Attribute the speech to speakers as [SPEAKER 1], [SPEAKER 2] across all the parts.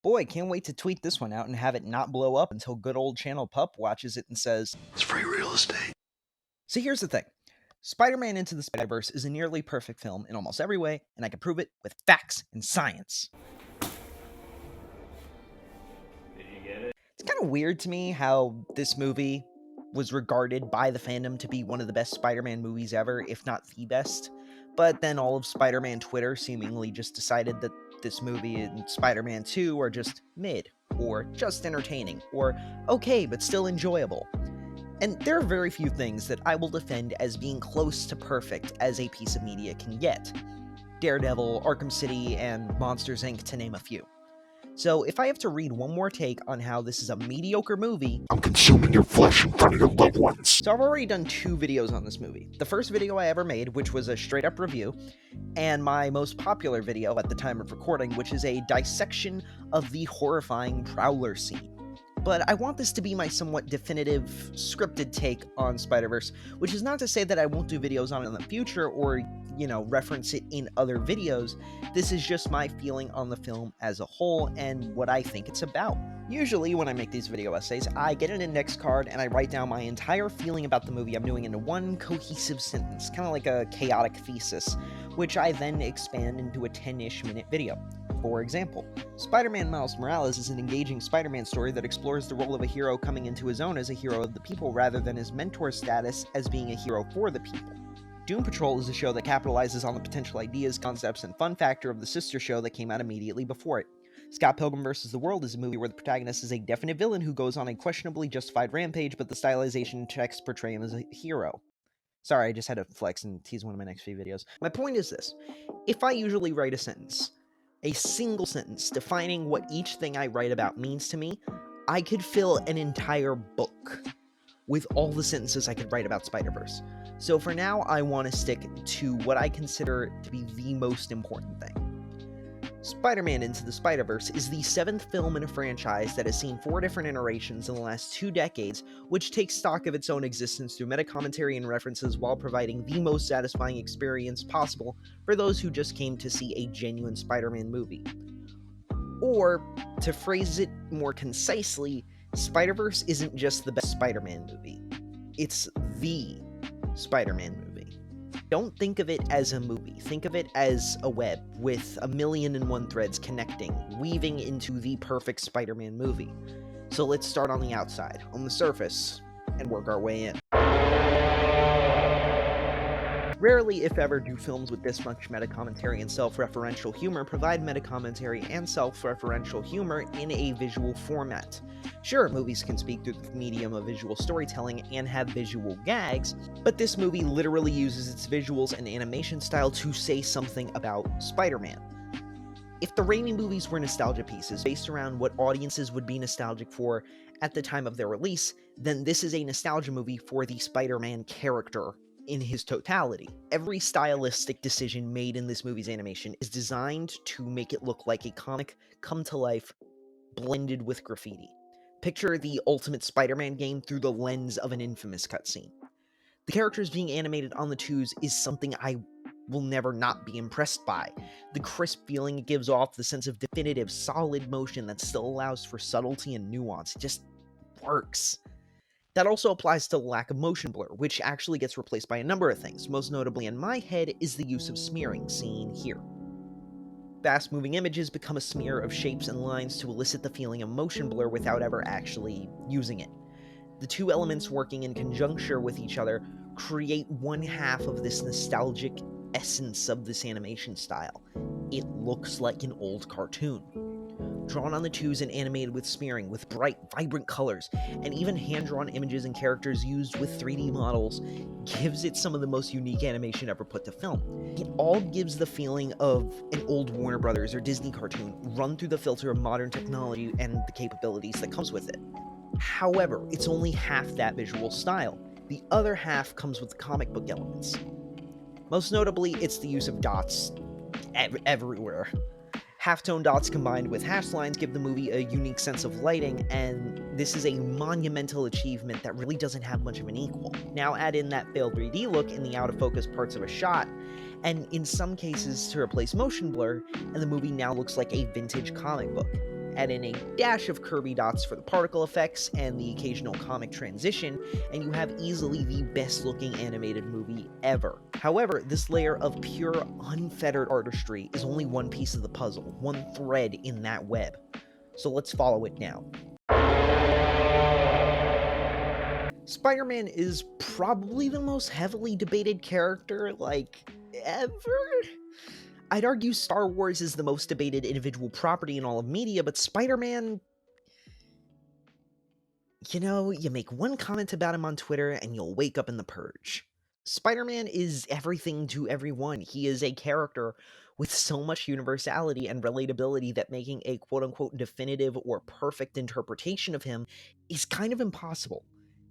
[SPEAKER 1] Boy, can't wait to tweet this one out and have it not blow up until good old Channel Pup watches it and says,
[SPEAKER 2] It's free real estate.
[SPEAKER 1] So here's the thing. Spider-Man Into the Spider-Verse is a nearly perfect film in almost every way, and I can prove it with facts and science.
[SPEAKER 3] Did you get it?
[SPEAKER 1] It's kind of weird to me how this movie was regarded by the fandom to be one of the best Spider-Man movies ever, if not the best. But then all of Spider-Man Twitter seemingly just decided that this movie and Spider-Man 2 are just mid, or just entertaining, or okay but still enjoyable. And there are very few things that I will defend as being close to perfect as a piece of media can get. Daredevil, Arkham City, and Monsters, Inc., to name a few. So if I have to read one more take on how this is a mediocre movie,
[SPEAKER 2] I'm consuming your flesh in front of your loved ones.
[SPEAKER 1] So I've already done 2 videos on this movie. The first video I ever made, which was a straight up review, and my most popular video at the time of recording, which is a dissection of the horrifying Prowler scene. But I want this to be my somewhat definitive, scripted take on Spider-Verse, which is not to say that I won't do videos on it in the future or, reference it in other videos. This is just my feeling on the film as a whole and what I think it's about. Usually when I make these video essays, I get an index card and I write down my entire feeling about the movie I'm doing into one cohesive sentence, kind of like a chaotic thesis, which I then expand into a 10-ish minute video. For example, Spider-Man Miles Morales is an engaging Spider-Man story that explores the role of a hero coming into his own as a hero of the people rather than his mentor status as being a hero for the people. Doom Patrol is a show that capitalizes on the potential ideas, concepts, and fun factor of the sister show that came out immediately before it. Scott Pilgrim vs. the World is a movie where the protagonist is a definite villain who goes on a questionably justified rampage, but the stylization checks portray him as a hero. Sorry, I just had to flex and tease one of my next few videos. My point is this. If I usually write a single sentence defining what each thing I write about means to me, I could fill an entire book with all the sentences I could write about Spider-Verse. So for now, I want to stick to what I consider to be the most important thing. Spider-Man Into the Spider-Verse is the 7th film in a franchise that has seen 4 different iterations in the last 2 decades, which takes stock of its own existence through meta-commentary and references while providing the most satisfying experience possible for those who just came to see a genuine Spider-Man movie. Or, to phrase it more concisely, Spider-Verse isn't just the best Spider-Man movie. It's the Spider-Man movie. Don't think of it as a movie. Think of it as a web with 1,000,001 threads connecting, weaving into the perfect Spider-Man movie. So let's start on the outside, on the surface, and work our way in. Rarely, if ever, do films with this much meta-commentary and self-referential humor provide meta-commentary and self-referential humor in a visual format. Sure, movies can speak through the medium of visual storytelling and have visual gags, but this movie literally uses its visuals and animation style to say something about Spider-Man. If the Raimi movies were nostalgia pieces based around what audiences would be nostalgic for at the time of their release, then this is a nostalgia movie for the Spider-Man character in his totality. Every stylistic decision made in this movie's animation is designed to make it look like a comic come to life, blended with graffiti. Picture the ultimate Spider-Man game through the lens of an Infamous cutscene. The characters being animated on the twos is something I will never not be impressed by. The crisp feeling it gives off, the sense of definitive, solid motion that still allows for subtlety and nuance, it just works. That also applies to the lack of motion blur, which actually gets replaced by a number of things. Most notably in my head is the use of smearing, seen here. Fast-moving images become a smear of shapes and lines to elicit the feeling of motion blur without ever actually using it. The two elements working in conjuncture with each other create one half of this nostalgic essence of this animation style. It looks like an old cartoon. Drawn on the twos and animated with smearing, with bright, vibrant colors, and even hand-drawn images and characters used with 3D models, gives it some of the most unique animation ever put to film. It all gives the feeling of an old Warner Brothers or Disney cartoon run through the filter of modern technology and the capabilities that comes with it. However, it's only half that visual style. The other half comes with the comic book elements. Most notably, it's the use of dots everywhere. Halftone dots combined with hash lines give the movie a unique sense of lighting, and this is a monumental achievement that really doesn't have much of an equal. Now add in that failed 3D look in the out-of-focus parts of a shot, and in some cases to replace motion blur, and the movie now looks like a vintage comic book. Add in a dash of Kirby dots for the particle effects and the occasional comic transition, and you have easily the best looking animated movie ever. However, this layer of pure, unfettered artistry is only one piece of the puzzle, one thread in that web. So let's follow it now. Spider-Man is probably the most heavily debated character, ever? I'd argue Star Wars is the most debated individual property in all of media, but Spider-Man... you make one comment about him on Twitter and you'll wake up in the purge. Spider-Man is everything to everyone. He is a character with so much universality and relatability that making a quote-unquote definitive or perfect interpretation of him is kind of impossible.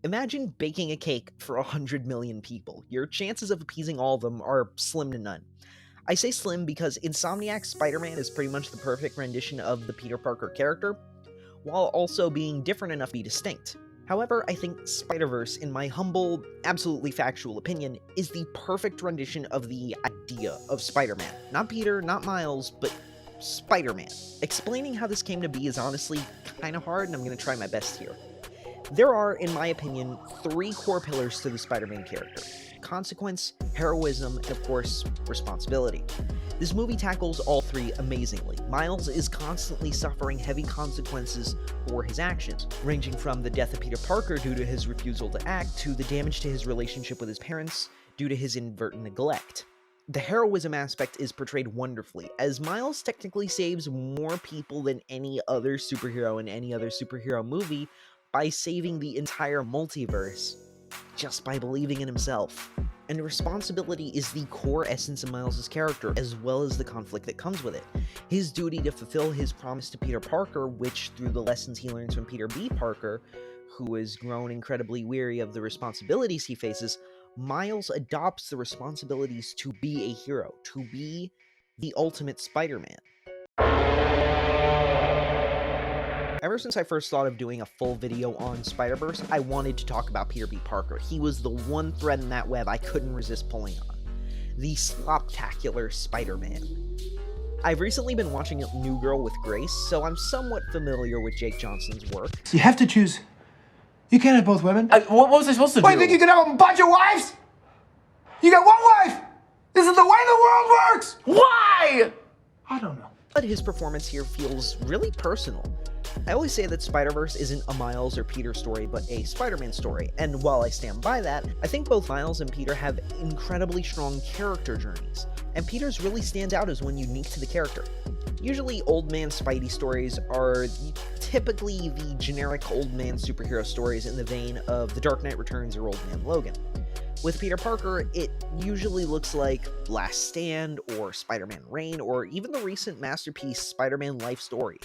[SPEAKER 1] Imagine baking a cake for 100 million people. Your chances of appeasing all of them are slim to none. I say slim because Insomniac's Spider-Man is pretty much the perfect rendition of the Peter Parker character, while also being different enough to be distinct. However, I think Spider-Verse, in my humble, absolutely factual opinion, is the perfect rendition of the idea of Spider-Man. Not Peter, not Miles, but Spider-Man. Explaining how this came to be is honestly kinda hard, and I'm gonna try my best here. There are, in my opinion, 3 core pillars to the Spider-Man character: consequence, heroism, and of course, responsibility. This movie tackles all 3 amazingly. Miles is constantly suffering heavy consequences for his actions, ranging from the death of Peter Parker due to his refusal to act, to the damage to his relationship with his parents due to his inadvertent neglect. The heroism aspect is portrayed wonderfully, as Miles technically saves more people than any other superhero in any other superhero movie by saving the entire multiverse just by believing in himself. And responsibility is the core essence of Miles' character, as well as the conflict that comes with it. His duty to fulfill his promise to Peter Parker, which, through the lessons he learns from Peter B. Parker, who has grown incredibly weary of the responsibilities he faces, Miles adopts the responsibilities to be a hero, to be the ultimate Spider-Man. Ever since I first thought of doing a full video on Spider-Verse, I wanted to talk about Peter B. Parker. He was the one thread in that web I couldn't resist pulling on. The sloptacular Spider-Man. I've recently been watching New Girl with Grace, so I'm somewhat familiar with Jake Johnson's work.
[SPEAKER 4] You have to choose. You can't have both women.
[SPEAKER 5] What was I supposed to do?
[SPEAKER 4] What, you think you can have a bunch of wives? You got one wife! This is the way the world works!
[SPEAKER 5] Why?
[SPEAKER 4] I don't know.
[SPEAKER 1] But his performance here feels really personal. I always say that Spider-Verse isn't a Miles or Peter story, but a Spider-Man story, and while I stand by that, I think both Miles and Peter have incredibly strong character journeys, and Peter's really stands out as one unique to the character. Usually, old man Spidey stories are typically the generic old man superhero stories in the vein of The Dark Knight Returns or Old Man Logan. With Peter Parker, it usually looks like Last Stand, or Spider-Man Reign, or even the recent masterpiece Spider-Man Life Story.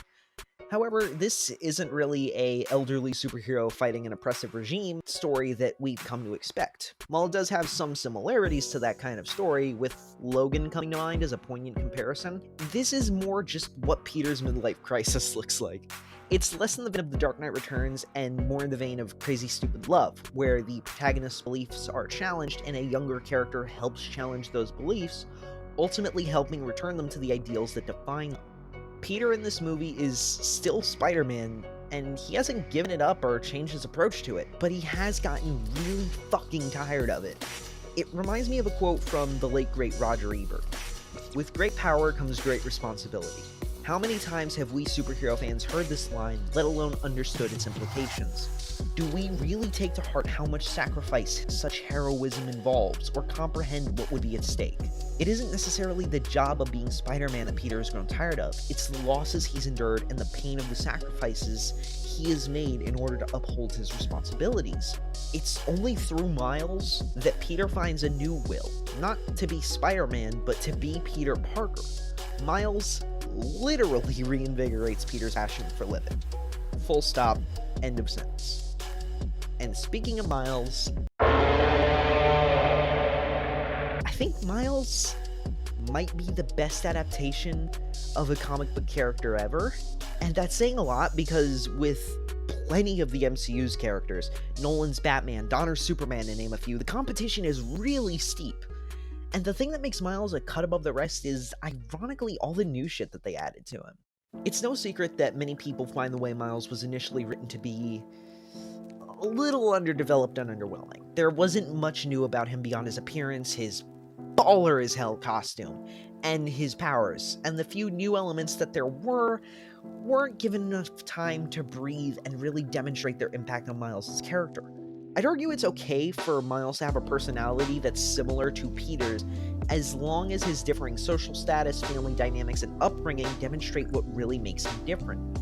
[SPEAKER 1] However, this isn't really a elderly superhero fighting an oppressive regime story that we've come to expect. While it does have some similarities to that kind of story, with Logan coming to mind as a poignant comparison, this is more just what Peter's midlife crisis looks like. It's less in the vein of The Dark Knight Returns and more in the vein of Crazy Stupid Love, where the protagonist's beliefs are challenged and a younger character helps challenge those beliefs, ultimately helping return them to the ideals that define them. Peter in this movie is still Spider-Man, and he hasn't given it up or changed his approach to it, but he has gotten really fucking tired of it. It reminds me of a quote from the late great Roger Ebert. "With great power comes great responsibility." How many times have we superhero fans heard this line, let alone understood its implications? Do we really take to heart how much sacrifice such heroism involves, or comprehend what would be at stake? It isn't necessarily the job of being Spider-Man that Peter has grown tired of, it's the losses he's endured and the pain of the sacrifices he has made in order to uphold his responsibilities. It's only through Miles that Peter finds a new will, not to be Spider-Man, but to be Peter Parker. Miles literally reinvigorates Peter's passion for living. Full stop, end of sentence. And speaking of Miles, I think Miles might be the best adaptation of a comic book character ever. And that's saying a lot because with plenty of the MCU's characters, Nolan's Batman, Donner's Superman to name a few, the competition is really steep. And the thing that makes Miles a cut above the rest is, ironically, all the new shit that they added to him. It's no secret that many people find the way Miles was initially written to be a little underdeveloped and underwhelming. There wasn't much new about him beyond his appearance, his baller as hell costume, and his powers, and the few new elements that there weren't given enough time to breathe and really demonstrate their impact on Miles' character. I'd argue it's okay for Miles to have a personality that's similar to Peter's, as long as his differing social status, family dynamics, and upbringing demonstrate what really makes him different.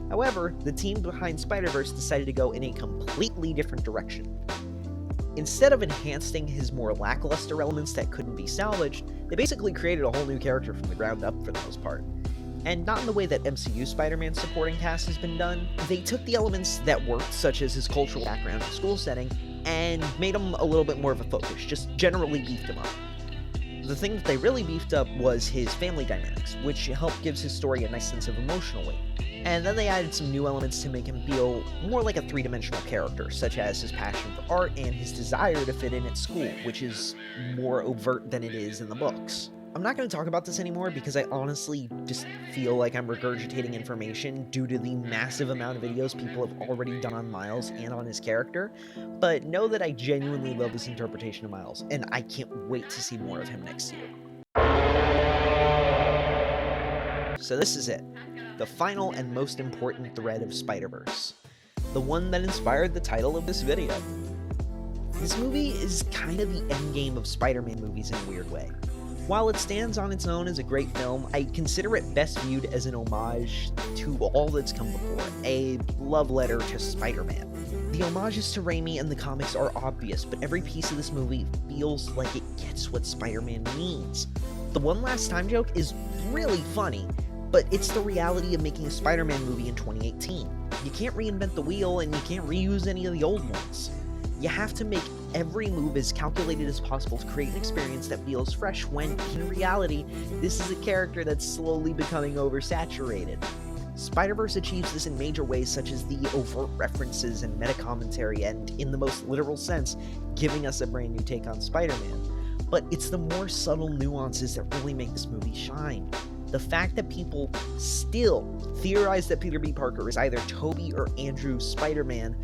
[SPEAKER 1] However, the team behind Spider-Verse decided to go in a completely different direction. Instead of enhancing his more lackluster elements that couldn't be salvaged, they basically created a whole new character from the ground up for the most part. And not in the way that MCU Spider-Man's supporting cast has been done. They took the elements that worked, such as his cultural background and school setting, and made him a little bit more of a focus, just generally beefed him up. The thing that they really beefed up was his family dynamics, which helped gives his story a nice sense of emotional weight. And then they added some new elements to make him feel more like a three-dimensional character, such as his passion for art and his desire to fit in at school, which is more overt than it is in the books. I'm not going to talk about this anymore because I honestly just feel like I'm regurgitating information due to the massive amount of videos people have already done on Miles and on his character, but know that I genuinely love this interpretation of Miles, and I can't wait to see more of him next year. So this is it, the final and most important thread of Spider-Verse, the one that inspired the title of this video. This movie is kind of the endgame of Spider-Man movies in a weird way. While it stands on its own as a great film, I consider it best viewed as an homage to all that's come before, a love letter to Spider-Man. The homages to Raimi and the comics are obvious, but every piece of this movie feels like it gets what Spider-Man means. The one last time joke is really funny, but it's the reality of making a Spider-Man movie in 2018. You can't reinvent the wheel, and you can't reuse any of the old ones. You have to make every move as calculated as possible to create an experience that feels fresh when, in reality, this is a character that's slowly becoming oversaturated. Spider-Verse achieves this in major ways such as the overt references and meta-commentary and, in the most literal sense, giving us a brand new take on Spider-Man. But it's the more subtle nuances that really make this movie shine. The fact that people still theorize that Peter B. Parker is either Tobey or Andrew Spider-Man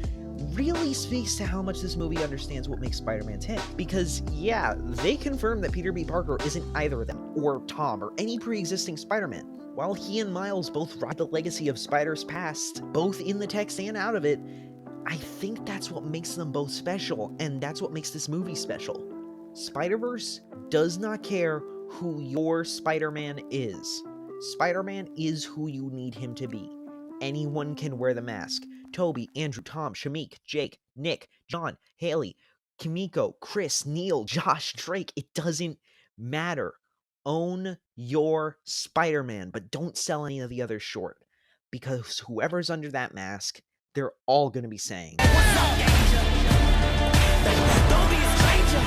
[SPEAKER 1] really speaks to how much this movie understands what makes Spider-Man tick. Because, yeah, they confirm that Peter B. Parker isn't either of them, or Tom, or any pre-existing Spider-Man. While he and Miles both ride the legacy of Spider's past, both in the text and out of it, I think that's what makes them both special, and that's what makes this movie special. Spider-Verse does not care who your Spider-Man is. Spider-Man is who you need him to be. Anyone can wear the mask. Toby, Andrew, Tom, Shamik, Jake, Nick, John, Haley, Kimiko, Chris, Neil, Josh, Drake. It doesn't matter. Own your Spider-Man, but don't sell any of the others short. Because whoever's under that mask, they're all going to be saying, "What's up, danger? Don't be a stranger.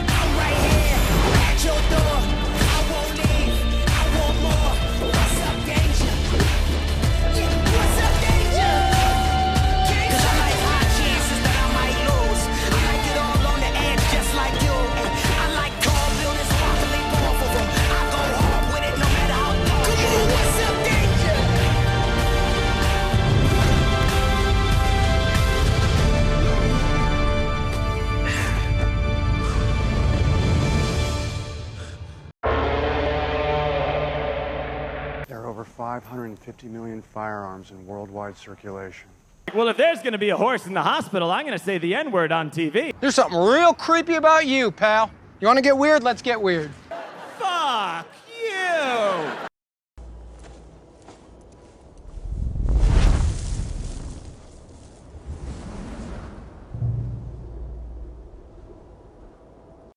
[SPEAKER 1] I'm right here at your door. I won't leave. I want more. What's up, danger? What's up, danger? Cause I like high chances that I might lose. I like it all on the edge just like you. I like tall buildings, sparkling off of them. I go hard with it no matter how dark. Come on, what's up, danger?
[SPEAKER 5] There are over 550 million firearms in worldwide circulation.
[SPEAKER 3] Well, if there's gonna be a horse in the hospital, I'm gonna say the N-word on TV.
[SPEAKER 6] There's something real creepy about you, pal. You want to get weird? Let's get weird.